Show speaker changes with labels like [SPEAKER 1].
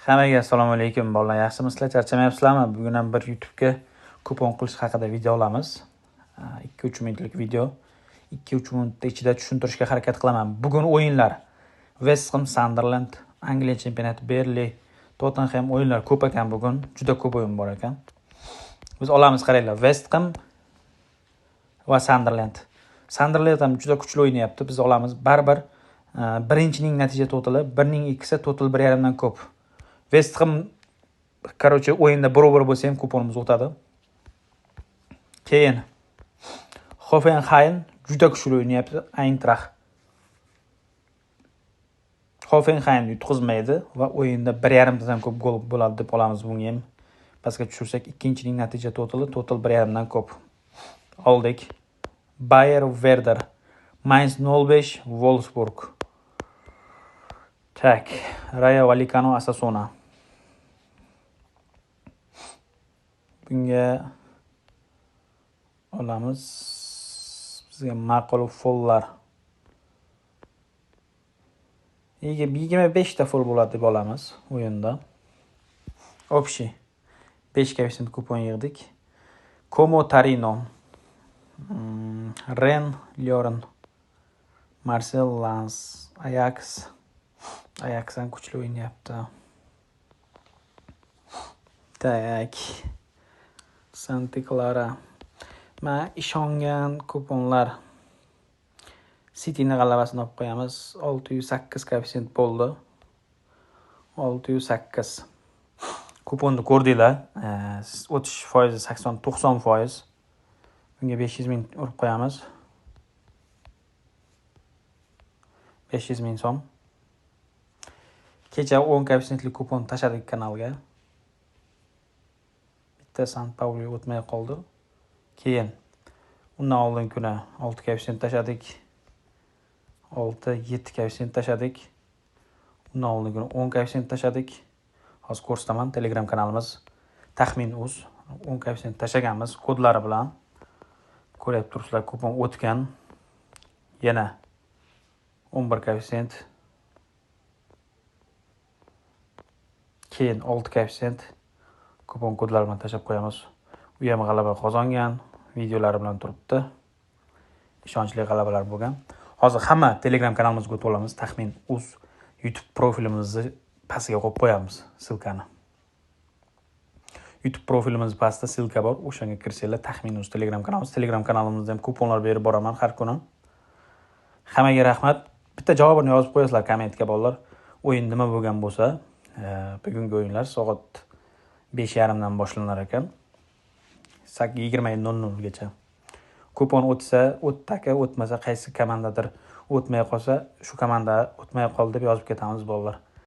[SPEAKER 1] Hammaga assalomu alaykum bolalar. Yaxshimisizlar? Charchamayapsizlarmi? Bugun ham bir YouTube'ga kupon qilish haqida video olamiz. 2-3 minutlik video. 2-3 minut ichida tushuntirishga harakat qilaman. Bugun o'yinlar: West Ham, Sunderland, Angliya chempionati, Burnley, Tottenham o'yinlar ko'p ekan bugun. Juda ko'p o'yin bor ekan. Biz olamiz, qaranglar. West Ham va Sunderland. Sunderland ham juda kuchli o'ynayapti. Biz olamiz. Baribir birinchining natija totali 1.2 total 1.5 dan ko'p. West Ham o'yinda barobar bo'lsa ham kuponimiz o'tadi. Keyin Hoffenheim juda kuchli o'ynayapti. Eintracht Hoffenheim yutqizmaydi va o'yinda 1.5 dan ko'p gol bo'ladi deb olamiz bunga ham. Pastga tushirsak ikkinchining natija totali 1.5 dan ko'p. Oldik. Bayer Werder, Mainz 05, Wolfsburg. Tak, Rayo Vallecano, Osasuna. Bunga olamiz. Bizga ma'qul follar. 25 ta fol bo'ladi deb olamiz o'yinda. Общий 5 koefficient kupon yig'dik. Como Torino, Rennes, Lyon, Marseille, Lens, Ajax ham kuchli o'ynayapti. Tak. Santa Clara. Men ishongan kuponlar City'ni g'alabasini olib qo'yamiz. 608 koeffitsient bo'ldi. 608. Kuponni ko'rdinglar. O'tish foizi 80-90%. Bunga 500 ming urib qo'yamiz. 500 ming so'm. Kecha 10 koeffitsiyentli kupon tashladik kanalga. Bitta San Paulo o'tmay qoldi. Keyin undan oldin kuni 6 koeffitsiyent tashladik. 6-7 koeffitsiyent tashladik. Undan oldin kuni 10 koeffitsiyent tashladik. Hozir ko'rsataman. Telegram kanalimiz taxmin.uz 10 koeffitsiyent tashlaganmiz kodlari bilan. Ko'rib turibsizlar, kupon o'tgan. Yana 11 koeffitsiyent. Keyin 6 koeffitsiyent kupon kodlari bilan tashlab qo'yamiz. U ham g'alaba qozongan, videolari bilan turibdi. Ishonchli g'alabalar bo'lgan. Hozir hamma Telegram kanalimizga o'tib olamiz. Taxmin.uz YouTube profilimizni pastga qo'yib qo'yamiz silkani. YouTube profilimiz pastda silka bor. O'shanga kirsanglar Taxmin.uz Telegram kanalimiz. Telegram kanalimizda ham kuponlar berib boraman har kuni. Hammaga rahmat. Bitta javobini yozib qo'yasizlar kommentga bolalar. O'yin nima bo'lgan bo'lsa, bugungi o'yinlar soat 5:30 dan boshlanar ekan. 20:00 gacha. Kupon o'tsa, o'tdaka, o'tmasa qaysi komandadir o'tmay qolsa, shu komanda o'tmay qoldi deb yozib ketamiz bolalar.